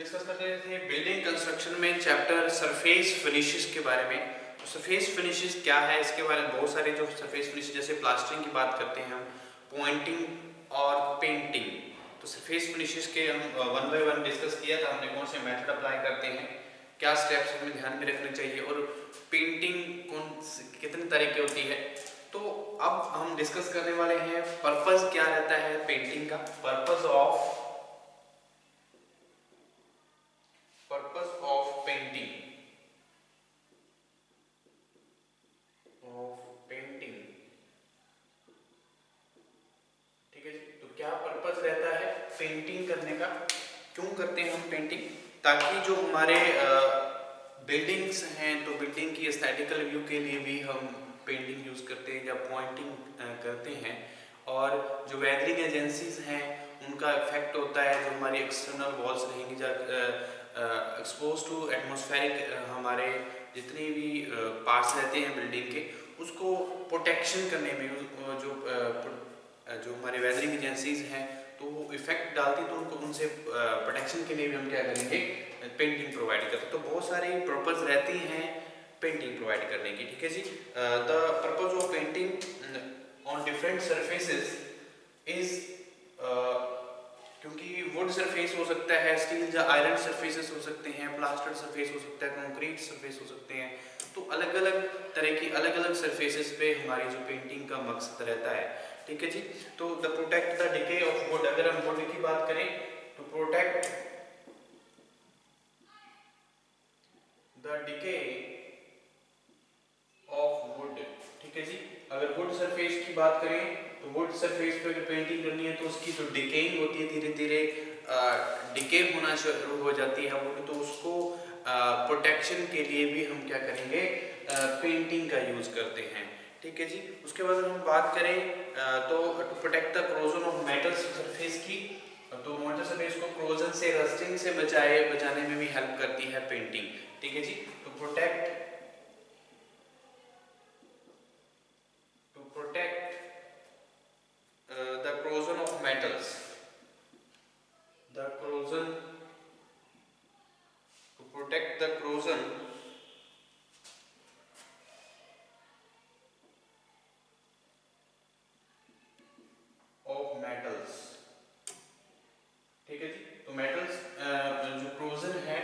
Discuss कर रहे थे बिल्डिंग कंस्ट्रक्शन में चैप्टर सरफेस फिनिशेस के बारे में। तो सरफेस फिनिशेस क्या है, इसके बारे में बहुत सारे जो सरफेस फिनिश, जैसे प्लास्टरिंग की बात करते हैं हम, पॉइंटिंग और पेंटिंग। तो सरफेस फिनिशेस के हम वन बाय वन डिस्कस किया था हमने, कौन से मेथड अप्लाई करते हैं, क्या स्टेप्स हमें ध्यान में रखने चाहिए और पेंटिंग कितने तरह की होती है। तो अब हम डिस्कस करने वाले हैं पर्पस क्या रहता है पेंटिंग का, पर्पस ऑफ पेंटिंग। ठीक है जी, तो क्या पर्पस रहता है पेंटिंग करने का, क्यों करते हैं हम पेंटिंग, ताकि जो हमारे बिल्डिंग्स हैं तो बिल्डिंग की एस्थेटिकल व्यू के लिए भी हम पेंटिंग यूज करते हैं या पॉइंटिंग करते हैं। और जो वेदरिंग एजेंसीज हैं उनका इफेक्ट होता है, जो हमारी एक्सटर्नल वॉल्स रहेंगी या एक्सपोज टू एटमॉस्फेरिक हमारे जितने भी पार्ट्स रहते हैं बिल्डिंग के, उसको प्रोटेक्शन करने में जो हमारे वेदरिंग एजेंसीज हैं तो वो इफेक्ट डालती, तो उनको उनसे प्रोटेक्शन के लिए भी हम क्या करेंगे, पेंटिंग प्रोवाइड करते हैं। तो बहुत सारी पर्पस रहती हैं पेंटिंग प्रोवाइड करने की। ठीक है जी, the purpose of painting on different surfaces is, क्योंकि वुड सरफेस हो सकता है, स्टील या आयरन सरफेसेस हो सकते हैं, प्लास्टर सरफेस हो सकता है, कंक्रीट सरफेस हो सकते हैं। तो अलग अलग तरह की अलग अलग सरफेसेस पे हमारी जो पेंटिंग का मकसद रहता है। ठीक है जी, तो the protect the decay of would, अगर हम वुड की बात करें तो protect the decay of would. ठीक है जी, अगर वुड सरफेस की बात करें तो वुड सरफेस पे अगर पेंटिंग करनी है तो उसकी जो डिकेइंग होती है, धीरे धीरे डिके होना शुरू हो जाती है वुड, तो उसको प्रोटेक्शन के लिए भी हम क्या करेंगे, पेंटिंग का यूज करते हैं। ठीक है जी, उसके बाद हम बात करें तो to protect the corrosion of metal surface की, तो मेटल सरफेस को क्रोजन से, रस्टिंग से बचाने में भी हेल्प करती है पेंटिंग। ठीक है जी, to protect the corrosion of metals, the corrosion to protect the corrosion of metals। ठीक है जी, तो मेटल्स जो corrosion है,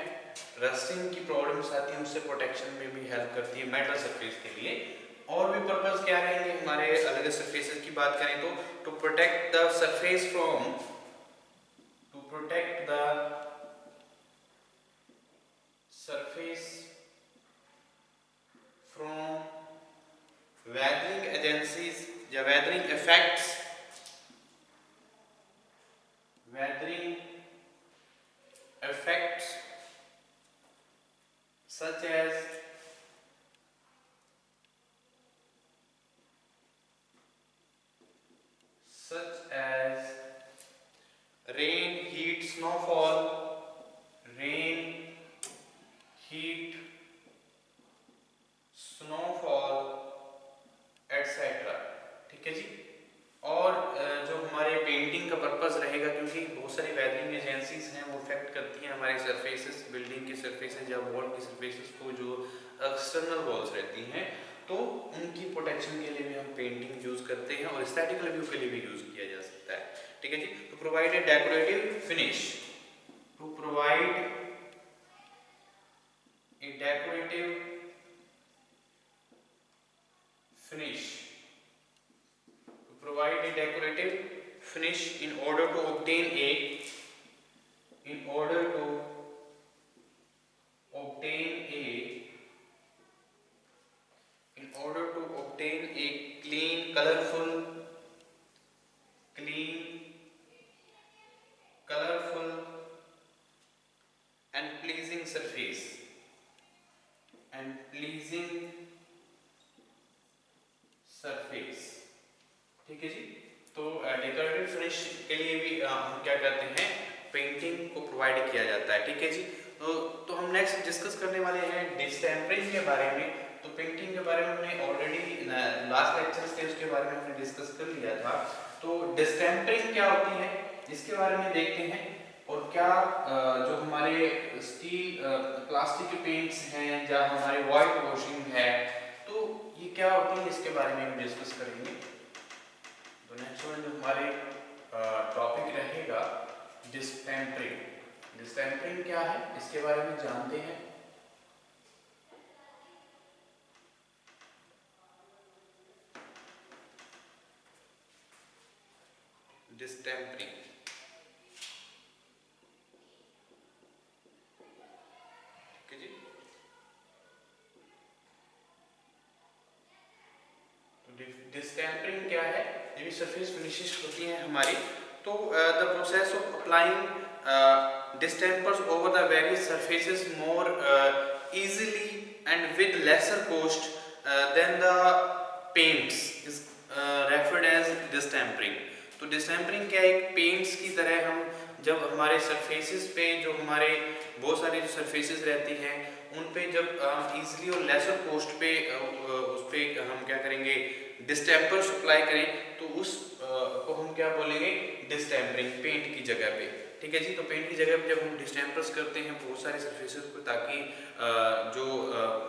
रस्टिंग की प्रॉब्लम्स आती हैं, उससे प्रोटेक्शन में भी हेल्प करती है मेटल सरफेस के लिए। और भी पर्पस क्या रहेंगे हमारे अलग सरफेसेस की बात करें तो to protect the surface from, to protect the surface from weathering agencies या weathering effects, weathering effects such as rain, heat, snowfall, rain, heat, snowfall, etc। ठीक है जी, और जो हमारे पेंटिंग का पर्पस रहेगा, क्योंकि बहुत सारी वेदरिंग एजेंसीज हैं वो इफेक्ट करती हैं हमारे सरफेसेस, बिल्डिंग की सरफेसेस या वॉल की सरफेसेस को, जो एक्सटर्नल वॉल्स रहती हैं, तो उनकी प्रोटेक्शन के लिए भी हम पेंटिंग यूज करते हैं और एस्थेटिकल व्यू के लिए भी यूज किया जा सकता है। ठीक है जी, तो provide a decorative finish, to provide a decorative finish, to provide a decorative finish in order to obtain a, in order to obtain a, in order to obtain a clean, colorful, clean, colorful and pleasing surface, and pleasing surface. ठीक है जी, तो decorative finish के लिए भी हम क्या करते हैं, पेंटिंग को प्रोवाइड किया जाता है। ठीक है जी, तो हम नेक्स्ट डिस्कस करने वाले हैं डिस्टेम्परिंग के बारे में। तो पेंटिंग के बारे में हमने ऑलरेडी लास्ट लेक्चर्स थे उसके बारे में हमने डिस्कस कर लिया था। तो डिस्टेम्परिंग क्या होती है इसके बारे में देखते हैं। और क्या जो हमारे स्टील प्लास्टिक के पेंट्स हैं या हमारे वाइट वॉशिंग है, तो ये क्या होती है, इसके बारे में हम डिस्कस करेंगे। तो नेक्स्ट वन जो हमारे टॉपिक रहेगा डिस्टेम्परिंग। डिस्टेम्परिंग क्या है, इसके बारे में जानते हैं। डिस्टेम्परिंग जी, डिस्टेम्परिंग क्या है, ये भी सरफेस फिनिशेस होती हैं हमारी। तो the process of applying distempers over the various surfaces more easily and with lesser cost than the paints is referred as distempering। तो डिस्टेम्परिंग क्या है, एक पेंट्स की तरह हम जब हमारे सरफेसेस पे जो हमारे बहुत सारी जो सरफेसेस रहती हैं उन पे जब हम इजीली और लेसर कॉस्ट पे उस पे हम क्या करेंगे, डिस्टेम्पर अप्लाई करें, तो उस को हम क्या बोलेंगे, डिस्टेम्परिंग, पेंट की जगह पे। ठीक है जी, तो पेंट की जगह पे जब हम डिस्टेम्पर्स करते हैं बहुत सारे सरफेसेस को, ताकि जो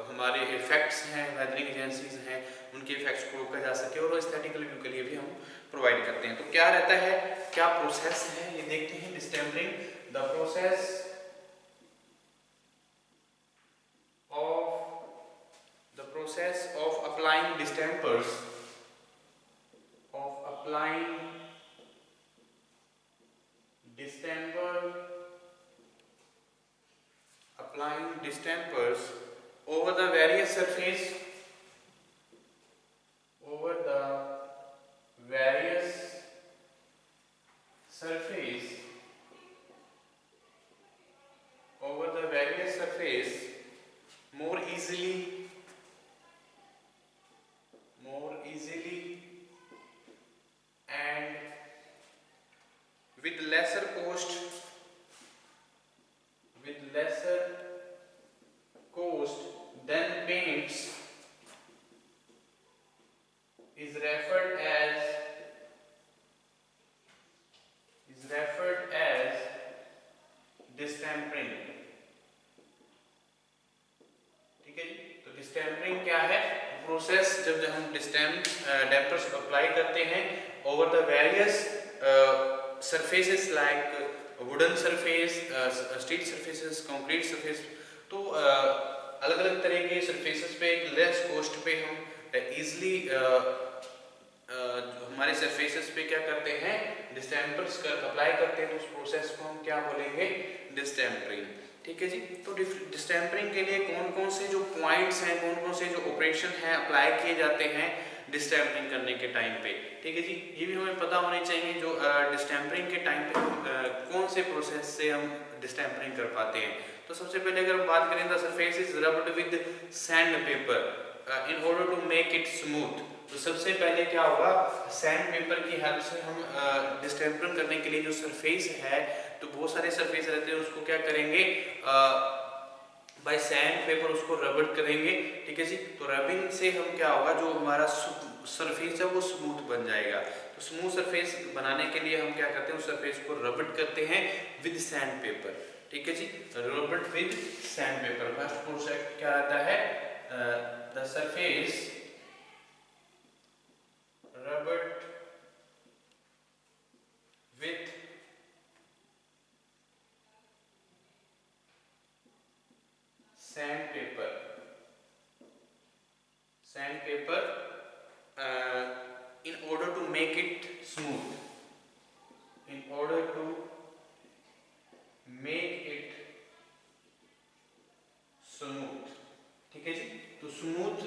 हमारे इफेक्ट्स हैं, वेदरिंग एजेंसीज हैं, उनके इफेक्ट्स को रोका जा सके, और एस्थेटिकल व्यू के लिए भी हम प्रोवाइड करते हैं। तो क्या रहता है, क्या प्रोसेस है, ये देखते हैं। Distempering, the process of applying distempers, applying distempers over the various surface over the various surface more easily and with lesser cost than paints is referred as डिस्टेम्परिंग। ठीक है जी, तो डिस्टेम्परिंग क्या है, प्रोसेस जब हम डेम्पर्स अप्लाई करते हैं over the various surfaces like wooden surface, steel surfaces, concrete surface, तो अलग अलग तरह के सरफेसेस पे लेस कॉस्ट पे हम इजीली हमारे सरफेसेस पे क्या करते हैं, डिस्टेम्पर्स अप्लाई करते हैं, तो उस प्रोसेस को हम क्या बोलेंगे, डिस्टेम्परिंग। ठीक है जी, तो डिस्टेम्परिंग के लिए कौन कौन से जो पॉइंट्स हैं, कौन कौन से जो ऑपरेशन हैं अप्लाई किए जाते हैं डिस्टेम्परिंग करने के टाइम पे। ठीक है जी, ये भी हमें पता होने चाहिए जो डिस्टेम्परिंग के टाइम पे कौन से प्रोसेस से हम डिस्टेम्परिंग कर पाते हैं। तो सबसे पहले अगर हम बात करें, the surface is rubbed with sandpaper in order to make it smooth. तो सबसे पहले क्या होगा, सैंड पेपर की हेल्प से हम डिस्टेम्परिंग करने के लिए जो सरफेस है, तो बहुत सारे सरफेस रहते हैं, उसको क्या करेंगे, बाय सैंड पेपर उसको रबड़ करेंगे। ठीक है जी, तो रबिंग से हम क्या होगा, जो हमारा सरफेस है वो स्मूथ बन जाएगा। तो स्मूथ सरफेस बनाने के लिए हम क्या करते हैं, उस सरफेस को रबड़ करते हैं विद सैंड पेपर। ठीक है जी, रबड़ with sand paper. First process क्या रहता है, the surface rubbed with sandpaper in order to make it smooth, ठीक है जी, तो स्मूथ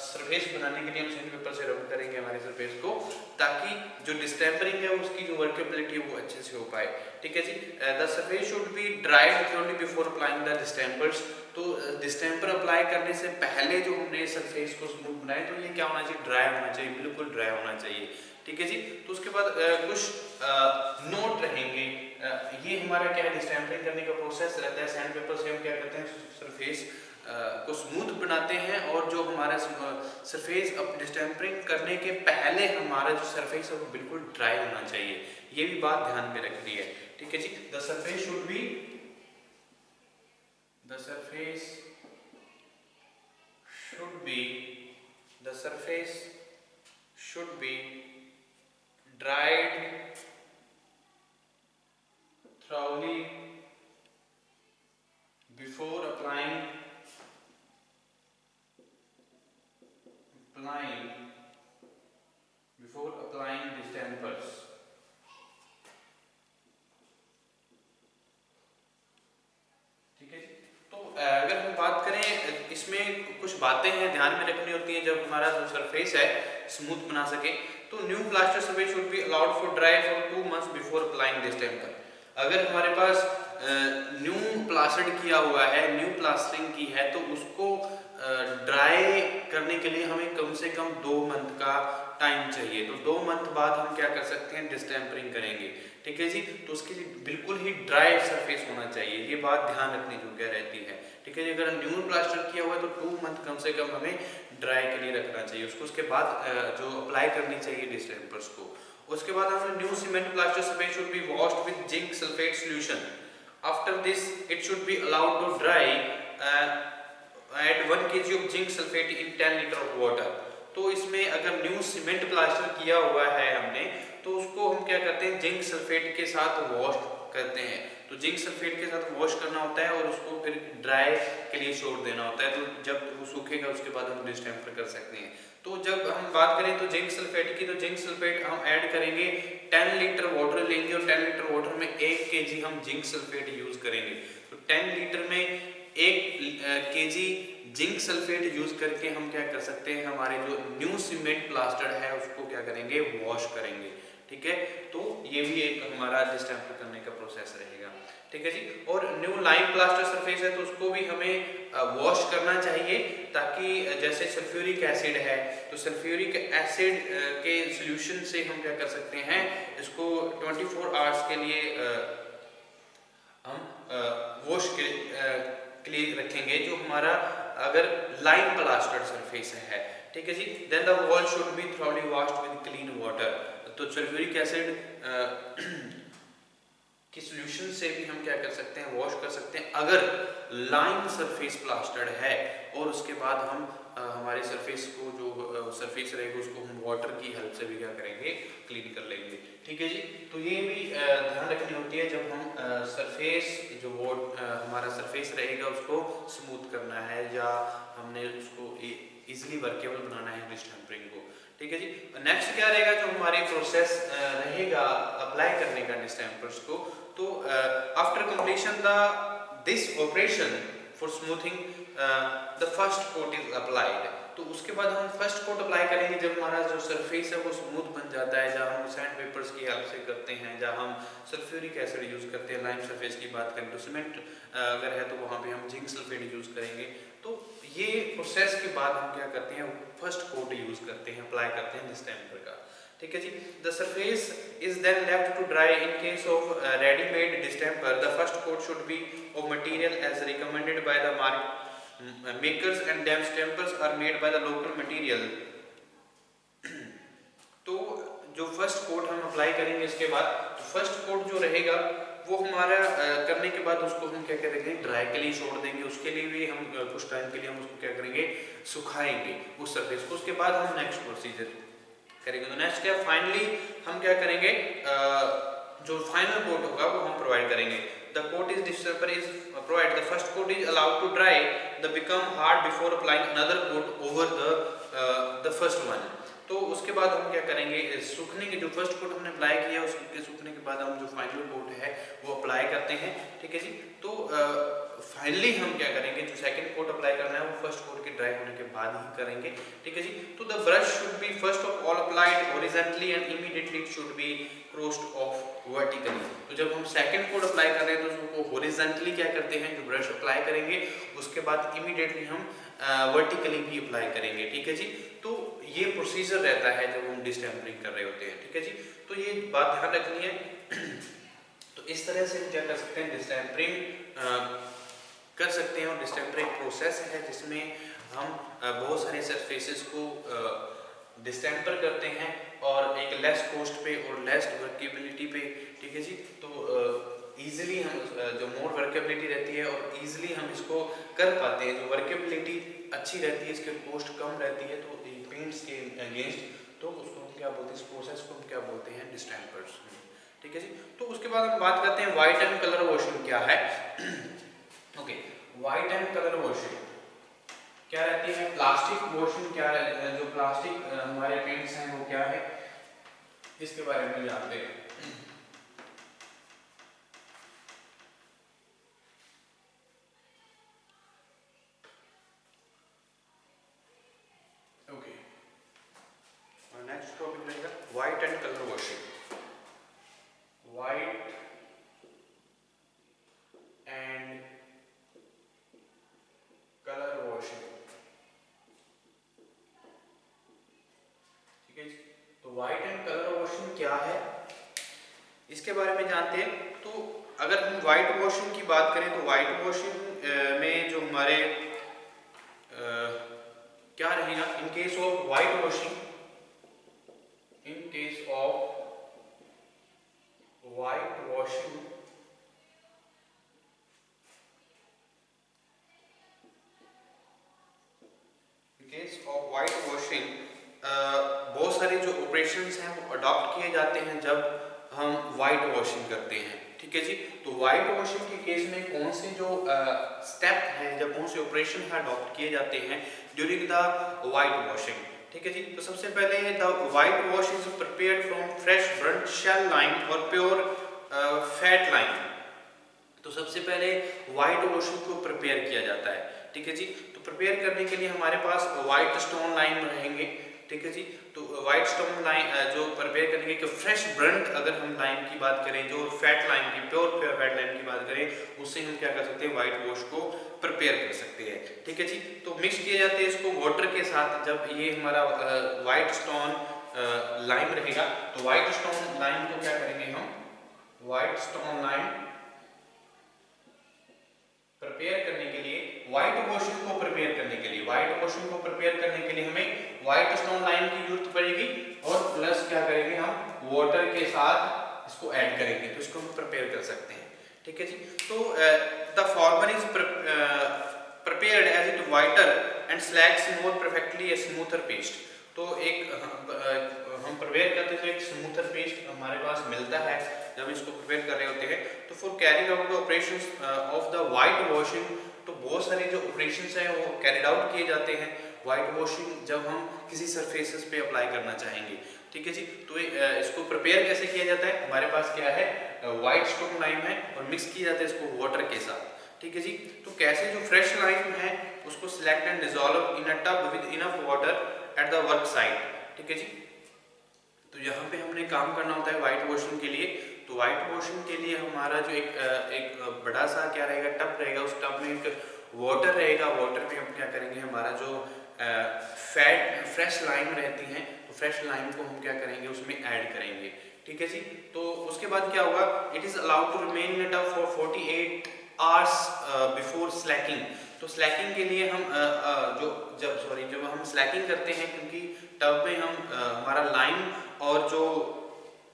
सरफेस बनाने के लिए हम सैंड पेपर से रब करेंगे हमारे सरफेस को, ताकि जो डिस्टेम्परिंग है उसकी जो वर्केबिलिटी है वो अच्छे से हो पाए। ठीक है जी, the surface should be dried thoroughly before applying the distempers. तो डिस्टेम्पर अप्लाई करने से पहले जो हमने सरफेस को स्मूथ बनाए, तो ये क्या होना चाहिए, ड्राई होना चाहिए, बिल्कुल ड्राई होना चाहिए। ठीक है जी, तो उसके बाद कुछ नोट रहेंगे। ये हमारा क्या है, डिस्टेम्परिंग करने का प्रोसेस रहता है। सैंड पेपर से हम क्या करते हैं, सरफेस को स्मूथ बनाते हैं और जो हमारा सरफेस अब डिस्टेम्परिंग करने के पहले हमारा जो सरफेस है वो बिल्कुल ड्राई होना चाहिए, ये भी बात ध्यान में रखनी है। ठीक है जी, the surface should be the surface should be dried thoroughly before applying distempers। ठीक है जी, तो अगर हम बात करें इसमें कुछ बातें हैं ध्यान में रखनी होती हैं जब हमारा जो सरफेस है स्मूथ बना सके। तो new plaster surface should be allowed for dry for 2 months before applying distemper. अगर हमारे पास न्यू प्लास्टर्ड किया हुआ है, न्यू प्लास्टरिंग की है, तो उसको ड्राई करने के लिए हमें कम से कम 2 मंथ का टाइम चाहिए। तो 2 मंथ बाद हम क्या कर सकते हैं, डिस्टेम्परिंग करेंगे। ठीक है जी, तो उसके लिए बिल्कुल ही ड्राई सरफेस होना चाहिए, ये बात ध्यान रखने योग्य रहती है। ठीक है जी, अगर न्यू प्लास्टर किया हुआ है तो 2 मंथ कम से कम हमें ड्राई के लिए रखना चाहिए उसको, उसके बाद जो अप्लाई करनी चाहिए डिस्टेम्पर्स को। उसके बाद हमें new cement plaster surface should be washed with zinc sulphate solution. After this it should be allowed to dry at 1 kg of zinc sulphate in 10 litre of water. तो इसमें अगर न्यू सीमेंट प्लास्टर किया हुआ है हमने, तो उसको हम क्या करते हैं, जिंक सल्फेट के साथ वॉश करते हैं। तो जिंक सल्फेट के साथ वॉश करना होता है और उसको फिर ड्राई के लिए छोड़ देना होता है। तो जब वो सूखेगा उसके बाद हम डिस्टेम्पर कर सकते हैं। तो जब हम बात करें तो जिंक सल्फेट की, तो जिंक सल्फेट हम ऐड करेंगे, 10 लीटर वाटर लेंगे और 10 लीटर वाटर में 1 kg हम जिंक सल्फेट यूज करेंगे। तो 10 लीटर में 1 kg जिंक सल्फेट यूज करके हम क्या कर सकते हैं, हमारे जो न्यू सीमेंट प्लास्टर है उसको क्या करेंगे, वॉश करेंगे। ठीक है, तो ये भी एक हमारा डिस्टेम्पर करने का प्रोसेस रहेगा। ठीक है जी, और न्यू लाइम प्लास्टर सरफेस है तो उसको भी हमें वॉश करना चाहिए, ताकि जैसे सल्फ्यूरिक एसिड है तो सल्फ्यूरिक एसिड के सॉल्यूशन से हम क्या कर सकते हैं, इसको 24 आवर्स के लिए हम वॉश के लिए रखेंगे, जो हमारा अगर लाइम प्लास्टर्ड सरफेस है। ठीक है जी, then the wall should be thoroughly washed with clean water. तो सल्फ्यूरिक एसिड की सॉल्यूशन से भी हम क्या कर सकते हैं, वॉश कर सकते हैं अगर लाइम सरफेस प्लास्टर्ड है, और उसके बाद हम हमारे सरफेस को जो सरफेस रहेगा उसको हम वाटर की हेल्प से भी क्या करेंगे, क्लीन कर लेंगे। ठीक है जी, तो ये भी ध्यान रखनी होती है जब हम सरफेस जो हमारा सरफेस रहेगा उसको स्मूथ करना है या हमने उसको इजीली वर्केबल बनाना है डिस्टेम्परिंग को। ठीक है जी, नेक्स्ट क्या रहेगा जो हमारी प्रोसेस रहेगा अप्लाई करने का डिस्टेम्पर्स को। तो after completion this operation for smoothing the first coat is applied. तो उसके बाद हम फर्स्ट कोट अप्लाई करेंगे जब हमारा जो सरफेस है वो स्मूथ बन जाता है, जहाँ हम सैंड पेपर्स की हेल्प से करते हैं, जहाँ हम सल्फ्यूरिक एसिड यूज करते हैं। लाइम सरफेस की बात करें तो सीमेंट अगर है तो वहाँ पे हम जिंक सल्फेट यूज करेंगे। तो ये प्रोसेस के बाद हम क्या करते हैं, फर्स्ट कोट यूज करते हैं, अप्लाई करते हैं डिस्टेम्पर का। ठीक है जी, the surface is then left to dry. In case of readymade distemper the first coat should be of material as recommended by the makers and distempers are made by the local material। तो जो first coat हम apply करेंगे इसके बाद, तो first coat जो रहेगा वो हमारा करने के बाद उसको हम क्या करेंगे, ड्राई के लिए छोड़ देंगे। उसके लिए भी हम कुछ टाइम के लिए हम उसको क्या करेंगे, सुखाएंगे उस सरफेस को। उसके बाद हम नेक्स्ट प्रोसीजर करेंगे। तो नेक्स्ट क्या, फाइनली हम क्या करेंगे, जो फाइनल कोट होगा वो हम प्रोवाइड करेंगे। The coat is distemper is provided. The first coat is allowed to dry. The become hard before applying another coat over the first one. तो उसके बाद हम क्या करेंगे, सूखने के जो फर्स्ट कोट हमने अप्लाई किया उसके सूखने के बाद हम जो फाइनल कोट है वो अप्लाई करते हैं। ठीक है जी, तो फाइनली हम क्या करेंगे, जो सेकंड कोट अप्लाई करना है वो फर्स्ट कोट के ड्राई होने के बाद ही करेंगे। ठीक है जी, तो the brush should be first of all applied horizontally and immediately it should B crossed of vertically. तो जब हम सेकंड कोट अप्लाई कर रहे हैं तो उसको हॉरिजॉन्टली क्या करते हैं, जो ब्रश अप्लाई करेंगे उसके बाद इमीडिएटली हम वर्टिकली भी अप्लाई करेंगे। ठीक है जी, तो ये प्रोसीजर रहता है जब हम डिस्टेम्परिंग कर रहे होते हैं। ठीक है जी, तो ये बात ध्यान रखनी है। तो इस तरह से हम क्या कर सकते हैं, डिस्टेम्परिंग कर सकते हैं। और डिस्टेंपर एक प्रोसेस है जिसमें हम बहुत सारे सरफेसेस को डिस्टेंपर करते हैं और एक लेस कॉस्ट पे और लेस वर्केबिलिटी पे, ठीक है जी। तो ईजिली हम जो मोर वर्केबिलिटी रहती है और ईजिली हम इसको कर पाते हैं। जो वर्केबिलिटी अच्छी रहती है, इसकी कॉस्ट कम रहती है, तो पेंट्स के अगेंस्ट, तो उसको हम क्या बोलते हैं, इस प्रोसेस को हम क्या बोलते हैं, डिस्टेंपर्स, ठीक है जी। तो उसके बाद हम बात करते हैं वाइट एंड कलर वॉशिंग क्या है। Okay, white and colour washing क्या रहती है, प्लास्टिक वॉशिंग क्या है, जो प्लास्टिक हमारे पेंट्स हैं वो क्या है, इसके बारे में जानते हैं। ओके, नेक्स्ट टॉपिक रहेगा white and colour washing. White and colour washing, ठीक है जी। तो वाइट एंड कलर वॉशिंग क्या है, इसके बारे में जानते हैं। तो अगर हम वाइट वॉशिंग की बात करें तो वाइट वॉशिंग में जो हमारे क्या रहेगा, इन case of white washing, in case of white washing, in case of white washing बहुत सारे जो ऑपरेशंस हैं वो अडॉप्ट किए जाते हैं जब हम वाइट वॉशिंग करते हैं, ठीक है जी। तो वाइट वॉशिंग के केस में कौन से जो स्टेप हैं, जब कौन से ऑपरेशन है अडॉप्ट किए जाते हैं ड्यूरिंग द वाइट वॉशिंग, ठीक है जी। तो सबसे पहले the whitewash is prepared from fresh burnt shell lime और प्योर फैट लाइम। तो सबसे पहले वाइट वॉशिंग को प्रिपेयर किया जाता है, ठीक है जी। तो प्रिपेयर करने के लिए हमारे पास वाइट स्टोन लाइम रहेंगे, ठीक है जी। तो वाइट स्टोन लाइम जो प्रिपेयर करने के फ्रेश ब्रंट, अगर हम लाइम की बात करें, जो फैट लाइम की प्योर फैट लाइम की बात करें, उससे हम क्या कर सकते हैं, वाइट वॉश को प्रिपेयर कर सकते हैं, ठीक है जी। तो मिक्स किए जाते हैं इसको वाटर के साथ। जब ये हमारा वाइट स्टोन लाइम रहेगा, तो वाइट स्टोन लाइम को क्या करेंगे हम, वाइट स्टोन लाइम प्रिपेयर करने के लिए, व्हाइट वॉशिंग को प्रिपेयर करने के लिए, व्हाइट वॉशिंग को प्रिपेयर करने के लिए हमें व्हाइट स्टोन लाइम की जरूरत पड़ेगी और प्लस क्या करेंगे हम, वाटर के साथ इसको ऐड करेंगे, तो इसको हम प्रिपेयर कर सकते हैं, ठीक है जी। तो the former is prepared as it whiter and slacks more perfectly a smoother paste. तो एक हम प्रिपेयर करते थे, एक स्मूथर पेस्ट हमारे पास मिलता है जब इसको प्रिपेयर कर रहे होते हैं। तो for carrying out the operations of the white washing, तो बहुत सारे जो ऑपरेशंस हैं वो कैरिड आउट किए जाते हैं वाइट वॉशिंग जब हम किसी सरफेसेस पे अप्लाई करना चाहेंगे, ठीक है जी। तो इसको प्रिपेयर कैसे किया जाता है, हमारे पास क्या है, वाइट स्टोन लाइम है और मिक्स किया जाता है इसको वाटर के साथ, ठीक है जी। तो कैसे, जो फ्रेश लाइम है उसको select and dissolve in a tub with enough water at the work site, ठीक है जी। तो यहाँ पे हमने काम करना होता है वाइट वॉशिंग के लिए। तो वाइट वॉशिंग के लिए हमारा जो एक बड़ा सा क्या रहेगा, टब रहेगा, उस टब में एक वाटर रहेगा, वाटर में हम क्या करेंगे, हमारा जो फ्रेश लाइम रहती हैं, तो फ्रेश लाइम को हम क्या करेंगे, उसमें ऐड करेंगे, ठीक है जी। तो उसके बाद क्या होगा, it is allowed to remain in a tub for 48 hours before slaking. तो स्लैकिंग के लिए हम जब हम स्लैकिंग करते हैं, क्योंकि टब में हम हमारा लाइम और जो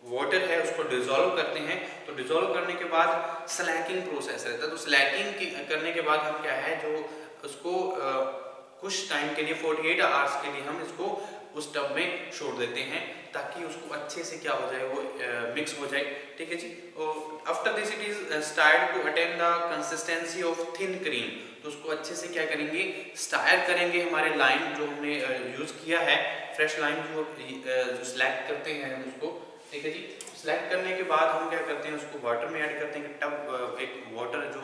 वाटर है उसको डिसॉल्व करते हैं, तो डिसॉल्व करने के बाद स्लैकिंग प्रोसेस रहता है। तो स्लैकिंग करने के बाद हम क्या है, जो उसको कुछ टाइम के लिए 48 आवर्स के लिए हम इसको उस टब में छोड़ देते हैं ताकि उसको अच्छे से क्या हो जाए, वो मिक्स हो जाए, ठीक है जी। After this it is start to attain the consistency of thin cream. तो उसको अच्छे से क्या करेंगे, स्टायर करेंगे, हमारे लाइम जो हमने यूज किया है, फ्रेश लाइम जो सिलेक्ट करते हैं हम उसको, ठीक है जी। सिलेक्ट करने के बाद हम क्या करते हैं, उसको वाटर में ऐड करते हैं, टब एक वाटर जो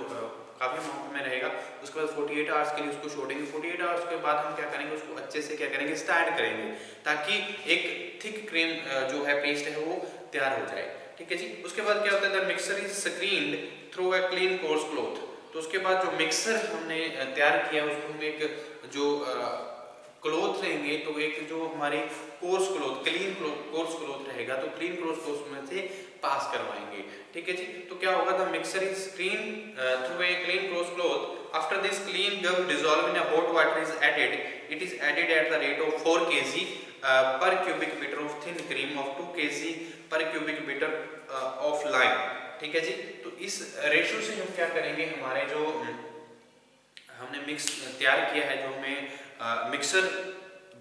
काफ़ी अमाउंट में रहेगा, उसके बाद 48 आवर्स के लिए उसको छोड़ेंगे। 48 आवर्स के बाद हम क्या करेंगे, उसको अच्छे से क्या करेंगे, स्टायर करेंगे ताकि एक थिक क्रीम जो है, पेस्ट है, वो तैयार हो जाए, ठीक है जी। उसके बाद क्या होता है, the mixer is screened through a clean course cloth. तो उसके बाद जो मिक्सर हमने तैयार किया उसको हम एक जो क्लोथ लेंगे, तो एक जो हमारी course cloth, clean course cloth रहेगा, तो क्लीन कोर्स क्लोथ में से पास करवाएंगे, ठीक है जी। तो क्या होगा, the mixer is screen through a clean course cloth After this clean gum dissolved in a hot water is added, it is added at the rate of 4 kg per cubic meter of thin cream of 2 kg per cubic meter of lime। ठीक है जी। तो इस ratio से हम क्या करेंगे, हमारे जो हमने मिक्स तैयार किया है, जो हमें मिक्सर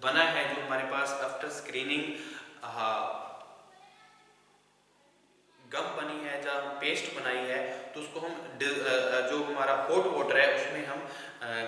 बना है, जो हमारे पास आफ्टर स्क्रीनिंग गम बनी है, जब हम पेस्ट बनाई है, तो उसको हम जो हमारा हॉट वाटर है उसमें हम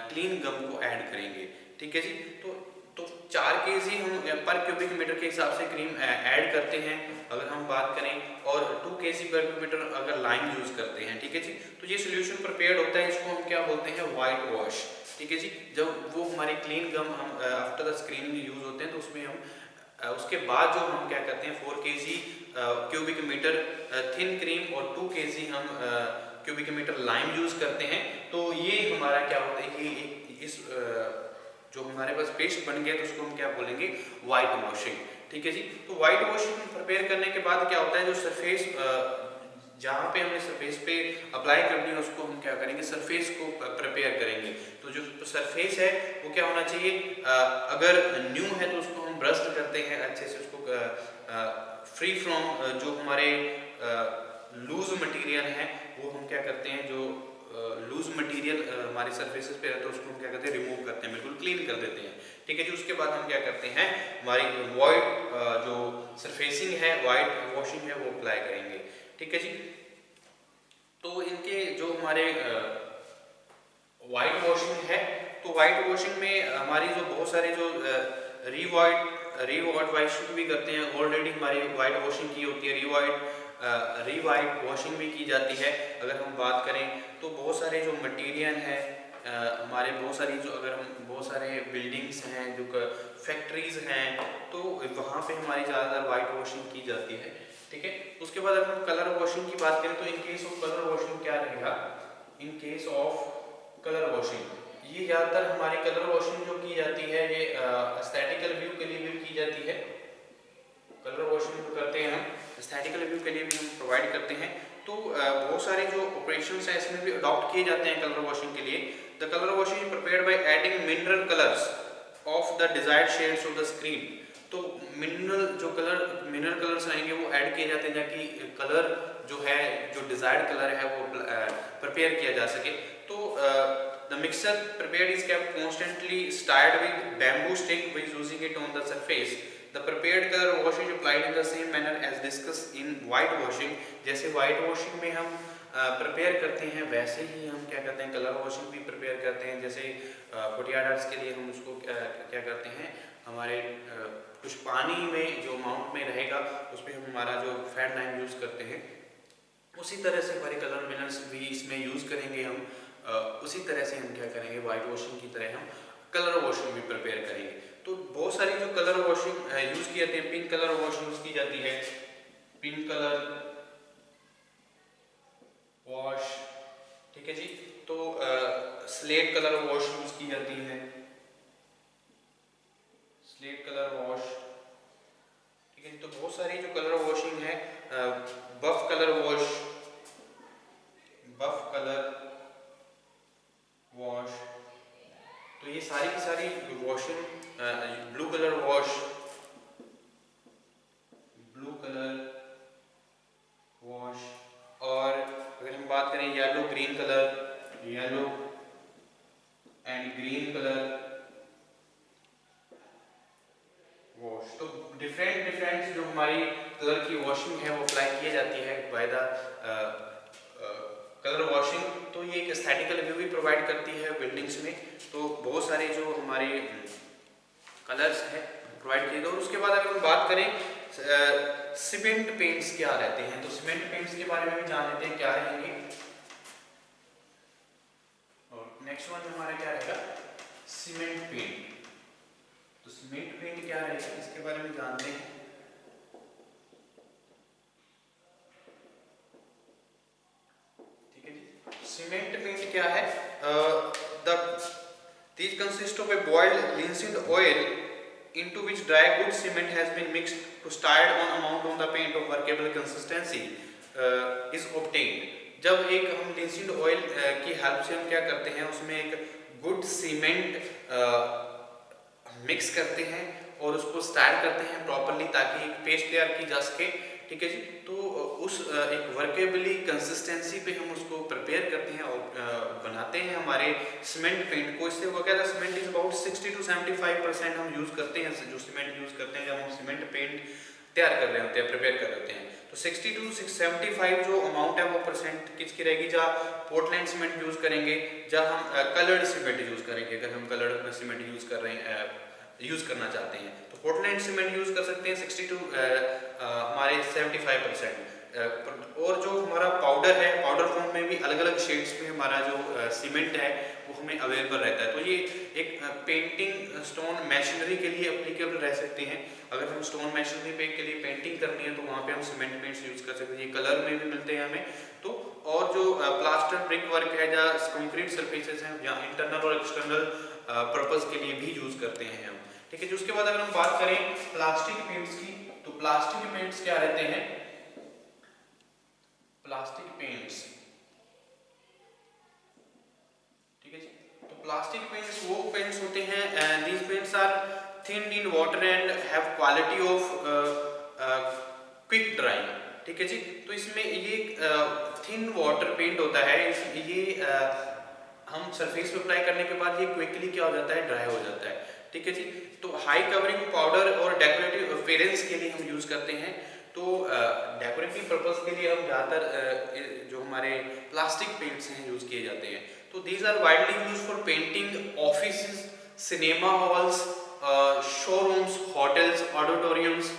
क्लीन गम को ऐड करेंगे। ठीक है जी। तो 4 केजी हम पर क्यूबिक मीटर के हिसाब से क्रीम ऐड करते हैं अगर हम बात करें, और 2 केजी पर क्यूबिक मीटर अगर लाइम यूज करते हैं। ठीक है जी। तो ये सोल्यूशन प्रिपेयर्ड होता है, इसको हम क्या बोलते हैं, वाइट वॉश। ठीक है जी। जब वो हमारे क्लीन गम हम आफ्टर द स्क्रीनिंग यूज होते हैं, तो उसमें हम उसके बाद जो हम क्या करते हैं, 4 KG cubic metre thin cream और 2 केजी हम क्यूबिक मीटर लाइम यूज करते हैं। तो ये हमारा क्या होता है कि इस जो हमारे पास पेस्ट बन गया, तो उसको हम क्या बोलेंगे, वाइट वॉशिंग। ठीक है जी। तो वाइट वॉशिंग प्रिपेयर करने के बाद क्या होता है, जो सरफेस जहाँ पे हमने सरफेस पे अप्लाई करनी है, उसको हम क्या करेंगे, सरफेस को प्रिपेयर करेंगे। तो जो सरफेस है वो क्या होना चाहिए, अगर न्यू है तो उसको हम ब्रश करते हैं अच्छे से, उसको फ्री फ्रॉम जो हमारे लूज मटेरियल है, वो हम क्या करते हैं, जो लूज मटेरियल हमारे सरफेसेस पे रहता है, उसको हम क्या करते हैं, रिमूव करते हैं, बिल्कुल क्लीन कर देते हैं। ठीक है जी। उसके बाद हम क्या करते हैं, हमारी वाइट जो सरफेसिंग है, वाइट वॉशिंग है, वो अप्लाई करेंगे। ठीक है जी। तो इनके जो हमारे वाइट वॉशिंग है, तो वाइट वॉशिंग में हमारी जो बहुत सारे जो रीवाइट वॉशिंग भी करते हैं, ऑलरेडी हमारी वाइट वॉशिंग की होती है, रीवाइट वॉशिंग भी की जाती है। अगर हम बात करें तो बहुत सारे जो मटेरियल है हमारे, बहुत सारी जो, अगर हम बहुत सारे बिल्डिंग्स हैं, जो फैक्ट्रीज हैं, तो वहाँ पे हमारी ज़्यादातर वाइट वॉशिंग की जाती है। ठीक है। उसके बाद अगर हम कलर वॉशिंग की बात करें, तो इन केस ऑफ कलर वॉशिंग क्या रहेगा, इन केस ऑफ कलर वॉशिंग, ये ज़्यादातर हमारी कलर वॉशिंग जो की जाती है, ये एस्थेटिकल व्यू के लिए भी की जाती है। कलर वॉशिंग जो करते हैं हम, एस्थेटिकल व्यू के लिए भी हम प्रोवाइड करते हैं। तो बहुत सारे जो ऑपरेशंस हैं इसमें भी अडॉप्ट किए जाते हैं कलर वॉशिंग के लिए। The colour washing is prepared by adding mineral colours of the desired shades of the screen. तो मिनरल कलर्स रहेंगे वो ऐड किए जाते हैं, ताकि कलर जो है, जो डिजायर्ड कलर है, वो प्रिपेयर किया जा सके। तो the mixer prepared is kept constantly stirred with bamboo stick which using it on the surface. The prepared color wash is applied in the same manner as discussed in white washing। जैसे white washing में हम prepare करते हैं, वैसे ही हम क्या करते हैं, कलर वॉशिंग भी प्रिपेयर करते हैं। जैसे फोटियाडर्स के लिए हम उसको क्या करते हैं, हमारे कुछ पानी में जो अमाउंट में रहेगा, उस पर हम हमारा जो फैट लाइन यूज़ करते हैं, उसी तरह से हमारे कलर मिनरल्स भी इसमें यूज़ करेंगे हम। उसी तरह से हम क्या करेंगे, वाइट वॉशिंग की तरह हम कलर वॉशिंग भी प्रिपेयर करेंगे। तो बहुत सारी जो कलर वॉशिंग यूज की जाती है, पिंक कलर वॉश यूज की जाती है, पिंक कलर वॉश। ठीक है जी। तो स्लेट कलर वॉश यूज की जाती है, स्लेट कलर वॉश। ठीक है जी। तो बहुत सारी जो कलर वॉशिंग है, बफ कलर वॉश, बफ कलर वॉश, तो ये सारी की सारी washing, blue colour wash, blue colour wash, और अगर हम बात करें yellow green colour, yellow and green colour wash. तो डिफरेंट जो हमारी कलर की वॉशिंग है वो अप्लाई की जाती है बाय द कलर वॉशिंग। तो ये एक एस्थेटिकल व्यू भी प्रोवाइड करती है बिल्डिंग्स में। तो बहुत सारे जो हमारे कलर्स हैं प्रोवाइड किए गए। और उसके बाद अगर हम बात करें सीमेंट पेंट्स क्या रहते हैं, तो सीमेंट पेंट्स के बारे में भी जान लेते हैं क्या रहेंगे। और नेक्स्ट वन हमारा क्या रहेगा, सीमेंट पेंट। तो सीमेंट पेंट क्या रहेगा, इसके बारे में जानते हैं। सीमेंट पेंट क्या है, these consist of a boiled linseed oil into which dry good cement has been mixed to start on amount on the paint of workable consistency is obtained। जब एक हम लिंसीड ऑयल की help से हम क्या करते हैं, उसमें एक गुड सीमेंट मिक्स करते हैं और उसको स्टाइल करते हैं प्रॉपरली ताकि एक पेस्ट तैयार की जा सके, ठीक है जी। तो उस एक वर्केबली कंसिस्टेंसी पे हम उसको प्रिपेयर करते हैं और बनाते हैं हमारे सीमेंट पेंट को। इससे वो कहता है सीमेंट इज अबाउट 60 to 75% हम यूज़ करते हैं, जो सीमेंट यूज़ करते हैं जब हम सीमेंट पेंट तैयार कर रहे होते हैं, प्रिपेयर कर रहे होते हैं। तो 60 to 75 जो अमाउंट है वो परसेंट किसकी रहेगी, जहाँ पोर्टलैंड सीमेंट यूज़ करेंगे, जहाँ हम कलर्ड सीमेंट यूज़ करेंगे। अगर हम कलर्ड सीमेंट यूज़ कर रहे हैं, यूज़ करना चाहते हैं, तो पोर्टलैंड सीमेंट यूज़ कर सकते हैं 60 to हमारे 75%। और जो हमारा पाउडर है, पाउडर फॉर्म में भी अलग अलग शेड्स में हमारा जो सीमेंट है वो हमें अवेलेबल रहता है। तो ये एक पेंटिंग स्टोन मैशनरी के लिए एप्लीकेबल रह सकते हैं। अगर हम स्टोन मैशनरी पे के लिए पेंटिंग करनी है तो वहाँ पे हम सीमेंट पेंट्स यूज़ कर सकते हैं। ये कलर में भी मिलते हैं हमें। तो और जो प्लास्टर ब्रिक वर्क है, जहाँ कंक्रीट सरफेसेस हैं, जहाँ इंटरनल और एक्सटर्नल पर्पस के लिए भी यूज़ करते हैं हम, ठीक है जी। उसके बाद अगर हम बात करें प्लास्टिक पेंट्स की, तो प्लास्टिक पेंट्स क्या रहते हैं, प्लास्टिक पेंट्स, ठीक है जी। तो प्लास्टिक पेंट्स वो पेंट्स होते हैं, these paints are thin in water and have quality of quick drying, ठीक है जी। तो इसमें ये थिन वाटर पेंट होता है, ये हम सरफेस पे अप्लाई करने के बाद ये क्विकली क्या हो जाता है, ड्राई हो जाता है, ठीक है जी। तो हाई कवरिंग पाउडर और डेकोरेटिव अपीयरेंस के लिए हम यूज करते हैं। तो डेकोरेटिव पर्पस के लिए हम ज़्यादातर जो हमारे प्लास्टिक पेंट्स हैं यूज किए जाते हैं। तो these are widely use for painting office, cinema halls, showrooms, hotels, auditoriums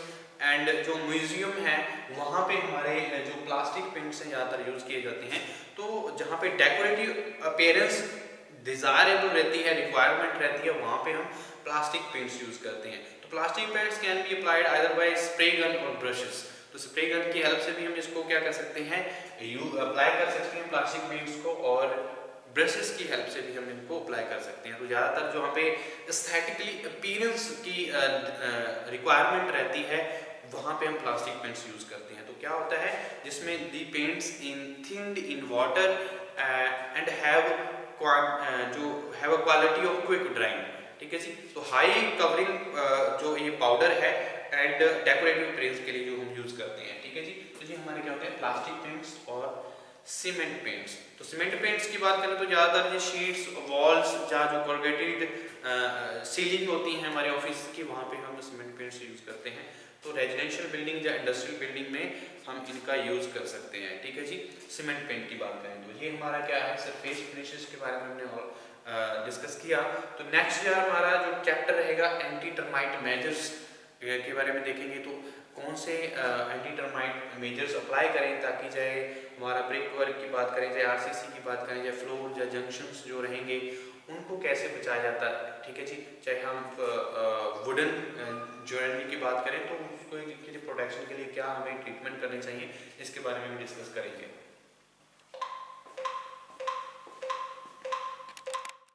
and जो म्यूजियम है वहाँ पे हमारे जो प्लास्टिक पेंट्स हैं ज़्यादातर यूज किए जाते हैं। तो जहाँ पे डेकोरेटिव अपीयरेंस डिजायरेबल रहती है, रिक्वायरमेंट रहती है, वहाँ पे हम प्लास्टिक पेंट्स यूज करते हैं। तो plastic paints can be applied either bye spray gun और ब्रशेस। तो स्प्रे गन की हेल्प से भी हम इसको क्या कर सकते हैं, अप्लाई कर सकते हैं प्लास्टिक पेंट्स को, और ब्रशेस की हेल्प से भी हम इनको अप्लाई कर सकते हैं। तो ज़्यादातर जो वहाँ पे एस्थेटिकली अपीयरेंस की रिक्वायरमेंट रहती है वहाँ पे हम प्लास्टिक पेंट्स यूज करते हैं। तो क्या होता है, जिसमें the paints in thinned in water and have जो have a quality of quick drying, ठीक है जी। तो हाई कवरिंग जो ये पाउडर है एंड डेकोरेटिव पेंट्स के लिए जो हम यूज करते हैं, ठीक है जी। तो ये हमारे क्या होते हैं, प्लास्टिक पेंट्स और सीमेंट पेंट्स। तो सीमेंट पेंट्स की बात करें तो ज़्यादातर ये शीट्स, वॉल्स, जहाँ जो कोरुगेटेड सीलिंग होती हैं हमारे ऑफिस की, वहाँ पे हम सीमेंट पेंट्स यूज करते हैं। तो रेजिडेंशियल बिल्डिंग या इंडस्ट्रियल बिल्डिंग में हम इनका यूज कर सकते हैं, ठीक है जी। सीमेंट पेंट की बात करें तो ये हमारा क्या है, सरफेस फिनिशेस के बारे में हमने डिस्कस किया। तो नेक्स्ट यार हमारा जो चैप्टर रहेगा एंटी टर्माइट मेजर्स के बारे में देखेंगे। तो कौन से एंटी टर्माइट मेजर्स अप्लाई करें ताकि चाहे हमारा ब्रिक वर्क की बात करें, चाहे आरसीसी की बात करें, चाहे फ्लोर या जंक्शंस जो रहेंगे उनको कैसे बचाया जाता है, ठीक है जी। चाहे हम वुडन ज्वेलरी की बात करें तो उसको के लिए प्रोटेक्शन के लिए क्या हमें ट्रीटमेंट करनी चाहिए, इसके बारे में भी डिस्कस करेंगे।